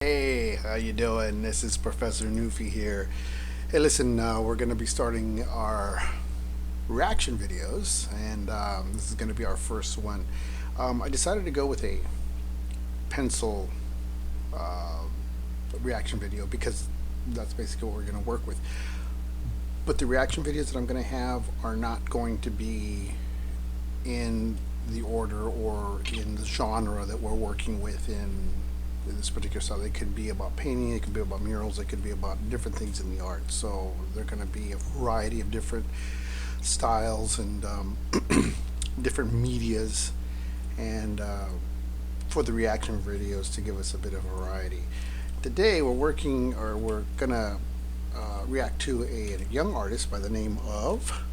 Hey, how you doing? This is Professor Newfie here. Hey, listen, we're going to be starting our reaction videos, and this is going to be our first one. I decided to go with a pencil uh, reaction video because that's basically what we're going to work with. But the reaction videos that I'm going to have are not going to be in the order or in the genre that we're working with in this particular style. They could be about painting, it could be about murals, it could be about different things in the art. So they're going to be a variety of different styles and different medias, and for the reaction videos to give us a bit of variety. Today we're gonna react to a young artist by the name of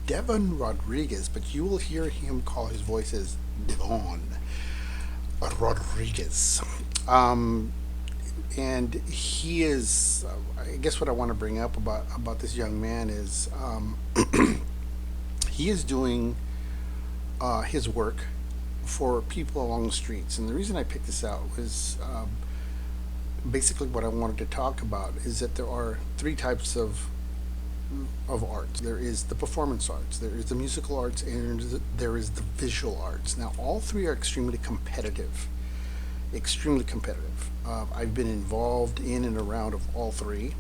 Devon Rodriguez, but you will hear him call his voice as Devon Rodriguez. Um, and he is, I guess what I want to bring up about this young man is he is doing his work for people along the streets. And the reason I picked this out was basically what I wanted to talk about is that there are three types of arts. There is the performance arts, there is the musical arts, and there is the visual arts. Now, all three are extremely competitive. Extremely competitive. I've been involved in and around of all three,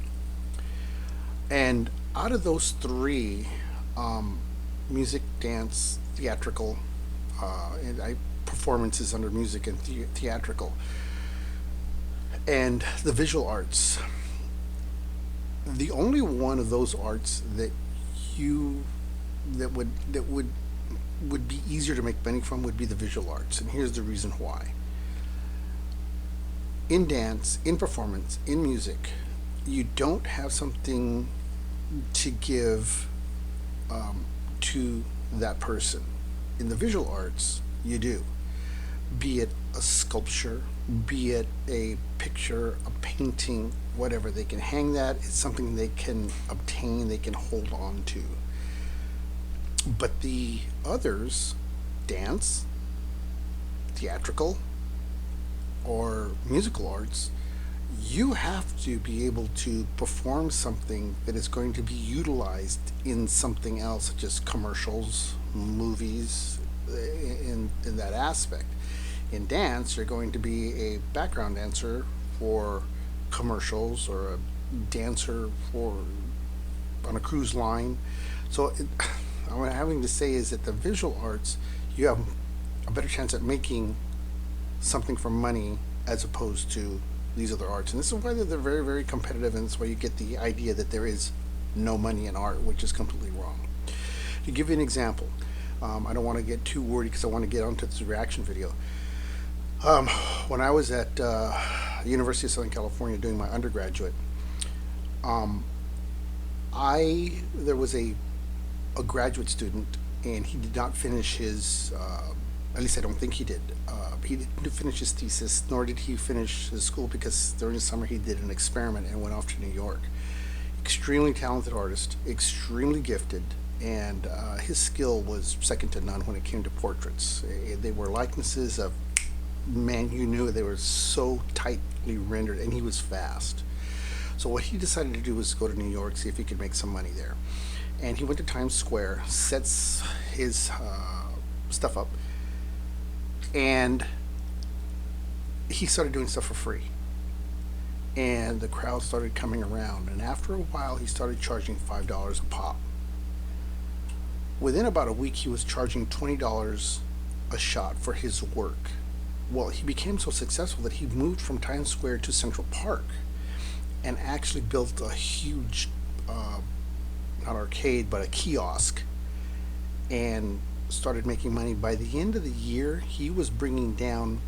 and out of those three, music, dance, theatrical, and I performances under music and theatrical, and the visual arts. The only one of those arts you that would be easier to make money from would be the visual arts, and here's the reason why. In dance, in performance, in music, you don't have something to give to that person. In the visual arts, you do. Be it a sculpture, be it a picture, a painting, whatever. They can hang that. It's something they can obtain, they can hold on to. But the others, dance, theatrical, or musical arts, you have to be able to perform something that is going to be utilized in something else, such as commercials, movies, in that aspect. In dance, you're going to be a background dancer for commercials or a dancer for on a cruise line. So, what I'm having to say is that the visual arts, you have a better chance at making something for money as opposed to these other arts. And this is why they're very, very competitive, and that's why you get the idea that there is no money in art, which is completely wrong. To give you an example, I don't want to get too wordy because I want to get onto this reaction video. Um, when I was at University of Southern California doing my undergraduate, um, I there was a graduate student, and he did not finish his. At least I don't think he did. He didn't finish his thesis, nor did he finish his school because during the summer he did an experiment and went off to New York. Extremely talented artist, extremely gifted, and his skill was second to none when it came to portraits. They were likenesses of man, you knew they were so tightly rendered, and he was fast. So what he decided to do was go to New York, see if he could make some money there. And he went to Times Square, sets his stuff up, and he started doing stuff for free. And the crowd started coming around, and after a while, he started charging $5 a pop. Within about a week, he was charging $20 a shot for his work. Well, he became so successful that he moved from Times Square to Central Park and actually built a huge, not arcade, but a kiosk, and started making money. By the end of the year, he was bringing down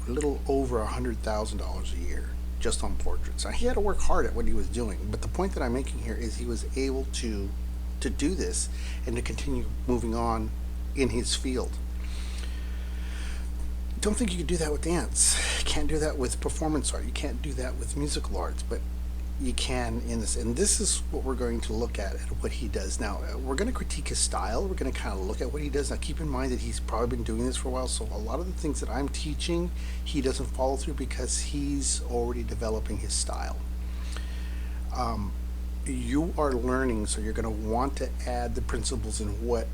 a little over $100,000 a year just on portraits. Now, he had to work hard at what he was doing, but the point that I'm making here is he was able to do this and to continue moving on in his field. Don't think you could do that with dance. You can't do that with performance art. You can't do that with musical arts. But you can in this. And this is what we're going to look at what he does. Now, we're going to critique his style. We're going to kind of look at what he does. Now, keep in mind that he's probably been doing this for a while, so a lot of the things that I'm teaching, he doesn't follow through because he's already developing his style. You are learning, so you're going to want to add the principles in what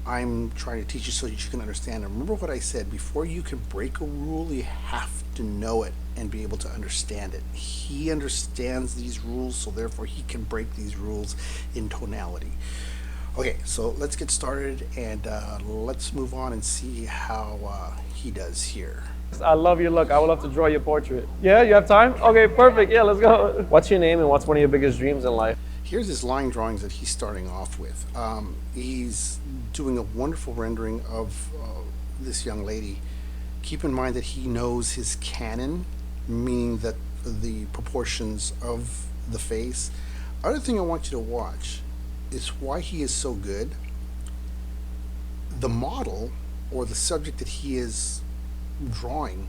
I'm trying to teach you so that you can understand. And remember what I said, before you can break a rule, you have to know it and be able to understand it. He understands these rules, so therefore he can break these rules in tonality. Okay, so let's get started and let's move on and see how he does here. I love your look. I would love to draw your portrait. Yeah, you have time? Okay, perfect. Yeah, let's go. What's your name and what's one of your biggest dreams in life? Here's his line drawings that he's starting off with. He's doing a wonderful rendering of this young lady. Keep in mind that he knows his canon, meaning that the proportions of the face. Other thing I want you to watch is why he is so good. The model or the subject that he is drawing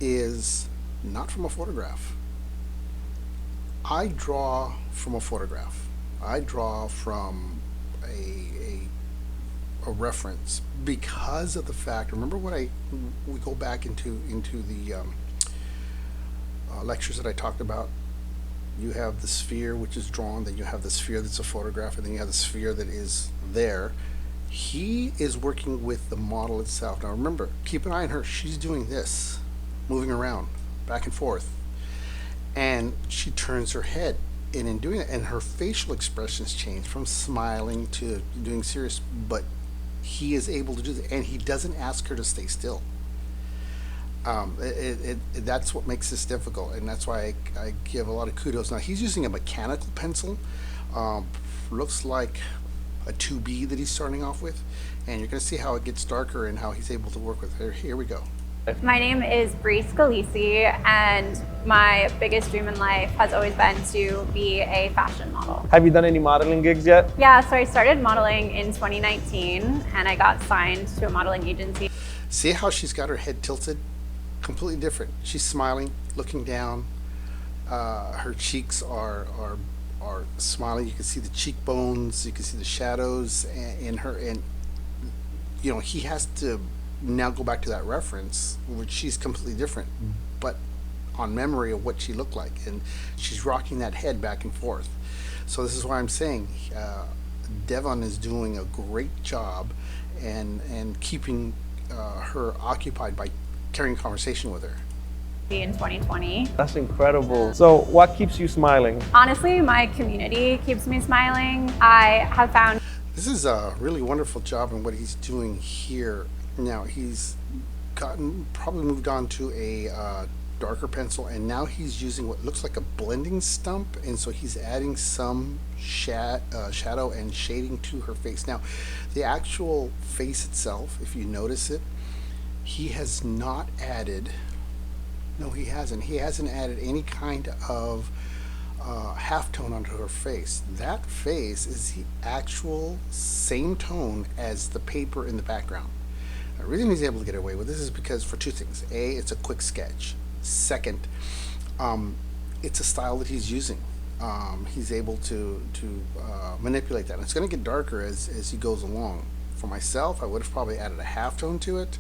is not from a photograph. I draw from a photograph. I draw from a reference because of the fact. Remember when we go back into the lectures that I talked about. You have the sphere which is drawn, then you have the sphere that's a photograph, and then you have the sphere that is there. He is working with the model itself. Now remember, keep an eye on her. She's doing this, moving around, back and forth. And she turns her head. And in doing that, and her facial expressions change from smiling to doing serious, but he is able to do that. And he doesn't ask her to stay still. That's what makes this difficult. And that's why I give a lot of kudos. Now he's using a mechanical pencil. Looks like a 2B that he's starting off with, and you're going to see how it gets darker and how he's able to work with it. Here we go. My name is Bree Scalisi, and my biggest dream in life has always been to be a fashion model. Have you done any modeling gigs yet? Yeah, so I started modeling in 2019, and I got signed to a modeling agency. See how she's got her head tilted? Completely different. She's smiling, looking down. Her cheeks are smiling. You can see the cheekbones, you can see the shadows in her, and you know, he has to now go back to that reference, which she's completely different, but on memory of what she looked like, and she's rocking that head back and forth. So this is why I'm saying Devon is doing a great job and keeping her occupied by carrying conversation with her. In 2020. That's incredible. So what keeps you smiling? Honestly, my community keeps me smiling. I have found This is a really wonderful job in what he's doing here. Now he's probably moved on to a darker pencil, and now he's using what looks like a blending stump, and so he's adding some shadow and shading to her face. Now the actual face itself, if you notice it, he has not added. No, he hasn't. He hasn't added any kind of halftone onto her face. That face is the actual same tone as the paper in the background. The reason he's able to get away with this is because for two things. A, it's a quick sketch. Second, it's a style that he's using. He's able to manipulate that. And it's going to get darker as he goes along. For myself, I would have probably added a halftone to it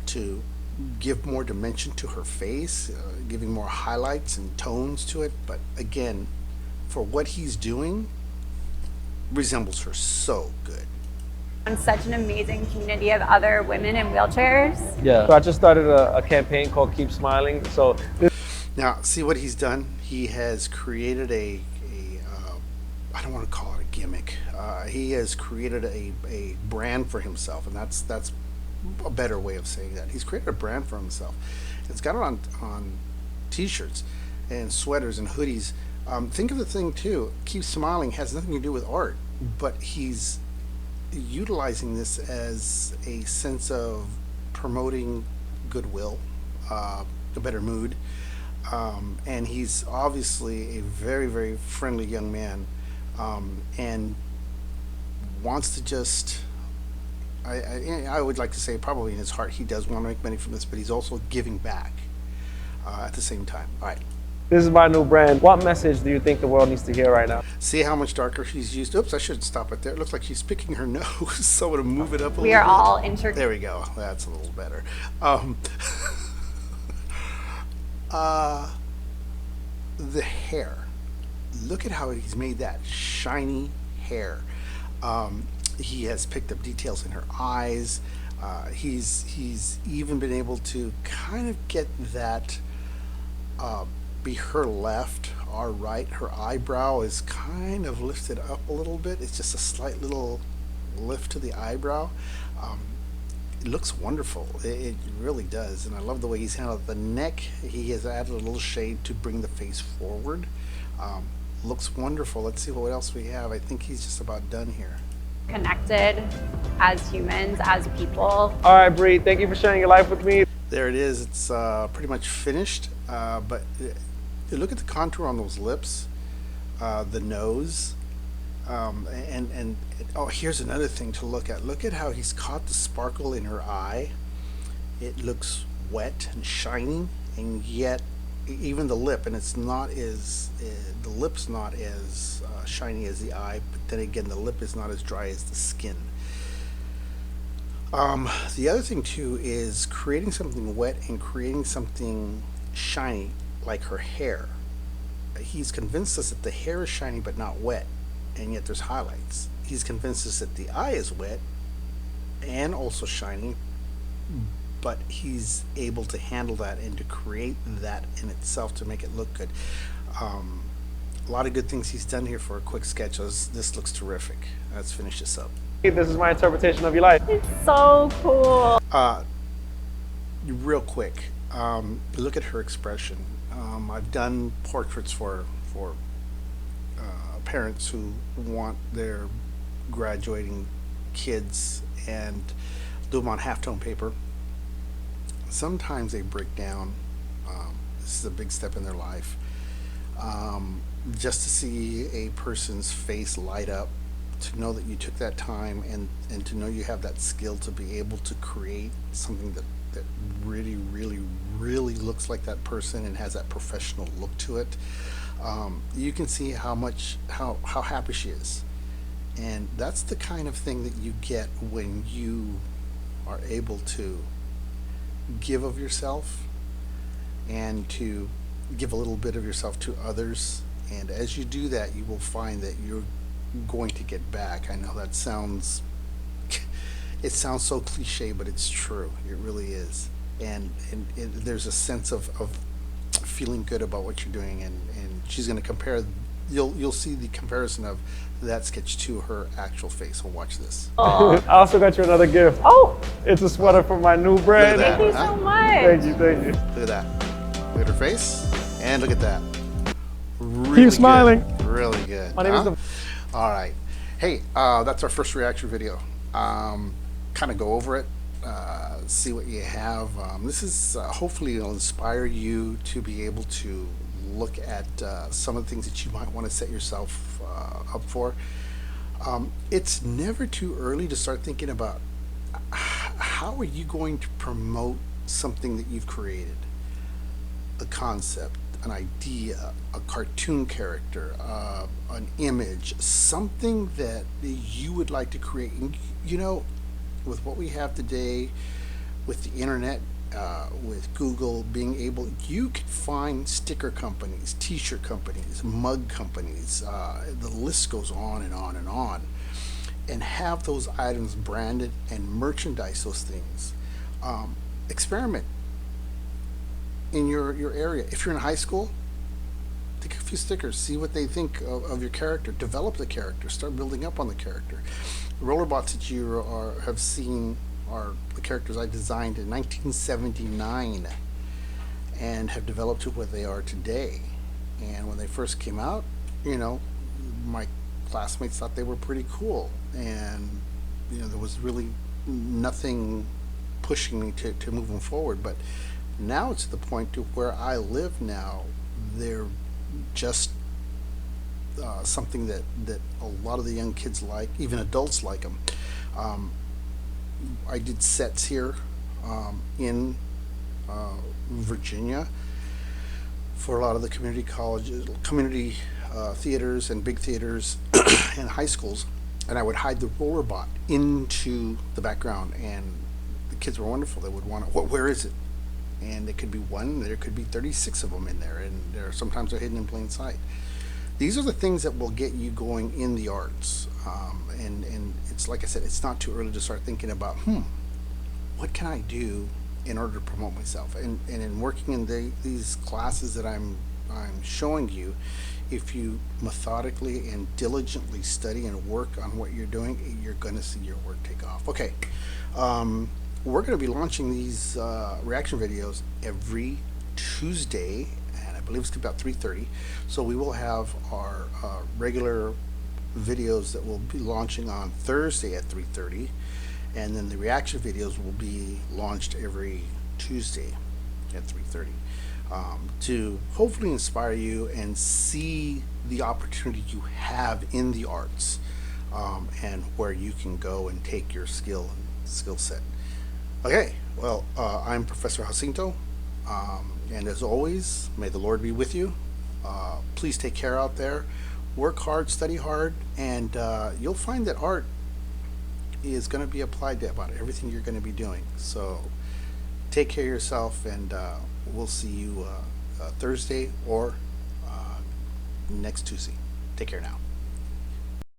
to give more dimension to her face, giving more highlights and tones to it. But again, for what he's doing, resembles her so good. such an amazing community of other women in wheelchairs. Yeah. So I just started a campaign called Keep Smiling. So now, see what he's done? He has created I don't want to call it a gimmick. He has created a brand for himself, and that's a better way of saying that. He's created a brand for himself. It's got it on t-shirts and sweaters and hoodies. Think of the thing too, Keep Smiling has nothing to do with art, but he's utilizing this as a sense of promoting goodwill, a better mood, and he's obviously a very, very friendly young man, and wants to just, I would like to say probably in his heart he does want to make money from this, but he's also giving back. at the same time. All right. This is my new brand. What message do you think the world needs to hear right now? See how much darker she's used. Oops, I shouldn't stop it there. It looks like she's picking her nose. So I'm going to move it up a We little are bit. all There we go. That's a little better. The hair. Look at how he's made that shiny hair. He has picked up details in her eyes. He's even been able to kind of get that be her left, our right. Her eyebrow is kind of lifted up a little bit. It's just a slight little lift to the eyebrow. It looks wonderful. It really does. And I love the way he's handled the neck. He has added a little shade to bring the face forward. Looks wonderful. Let's see what else we have. I think he's just about done here. connected as humans, as people. All right, Bree, thank you for sharing your life with me. There it is. It's pretty much finished. But look at the contour on those lips, the nose. And oh, here's another thing to look at. Look at how he's caught the sparkle in her eye. It looks wet and shiny, and yet even the lip, and it's not as the lip's not as shiny as the eye, but then again the lip is not as dry as the skin. The other thing too is creating something wet and creating something shiny like her hair. He's convinced us that the hair is shiny but not wet, and yet there's highlights. He's convinced us that the eye is wet and also shiny, but he's able to handle that and to create that in itself to make it look good. A lot of good things he's done here for a quick sketch. This looks terrific. Let's finish this up. This is my interpretation of your life. It's so cool. Real quick, look at her expression. I've done portraits for parents who want their graduating kids and do them on halftone paper. Sometimes they break down. This is a big step in their life. Just to see a person's face light up, to know that you took that time and to know you have that skill to be able to create something that really, really, really looks like that person and has that professional look to it. You can see how happy she is. And that's the kind of thing that you get when you are able to give of yourself and to give a little bit of yourself to others. And as you do that, you will find that you're going to get back. I know that sounds it sounds so cliche, but it's true. It really is. And there's a sense of feeling good about what you're doing, and she's going to compare. You'll see the comparison of that sketch to her actual face. So watch this. I also got you another gift. Oh, it's a sweater from my new brand. Look at that. Thank you so much. Thank you, thank you. Look at that. Look at her face, and look at that. Really Keep good. smiling. Really good. My name is All right. Hey, that's our first reaction video. Kind of go over it, see what you have. This is hopefully it'll inspire you to be able to look at some of the things that you might want to set yourself up for. It's never too early to start thinking about how are you going to promote something that you've created, a concept, an idea, a cartoon character, an image, something that you would like to create. And, you know, with what we have today, with the internet, with Google being able, you can find sticker companies, t-shirt companies, mug companies, the list goes on and on and on, and have those items branded and merchandise those things. Experiment in your area. If you're in high school, take a few stickers, see what they think of your character, develop the character, start building up on the character. The rollerbots that you have seen are the characters I designed in 1979 and have developed to what they are today. And when they first came out, you know, my classmates thought they were pretty cool, and you know, there was really nothing pushing me to move them forward. But now it's to the point to where I live now, they're just something that a lot of the young kids like, even adults like them. I did sets here in Virginia, for a lot of the community colleges, community theaters and big theaters and high schools, and I would hide the roller bot into the background, and the kids were wonderful. They would want to, where is it? And it could be one, there could be 36 of them in there, and sometimes they're hidden in plain sight. These are the things that will get you going in the arts, and it's like I said, it's not too early to start thinking about, what can I do in order to promote myself? And in working in these classes that I'm showing you, if you methodically and diligently study and work on what you're doing, you're going to see your work take off. Okay, we're going to be launching these reaction videos every Tuesday, and I believe it's about 3:30. So we will have our regular videos that will be launching on Thursday at 3:30, and then the reaction videos will be launched every Tuesday at 3:30, to hopefully inspire you and see the opportunity you have in the arts, and where you can go and take your skill set. Okay, well, I'm Professor Jacinto, and as always, may the Lord be with you. Please take care out there. Work hard, study hard, and you'll find that art is going to be applied to about everything you're going to be doing. So take care of yourself, and we'll see you Thursday or next Tuesday. Take care now.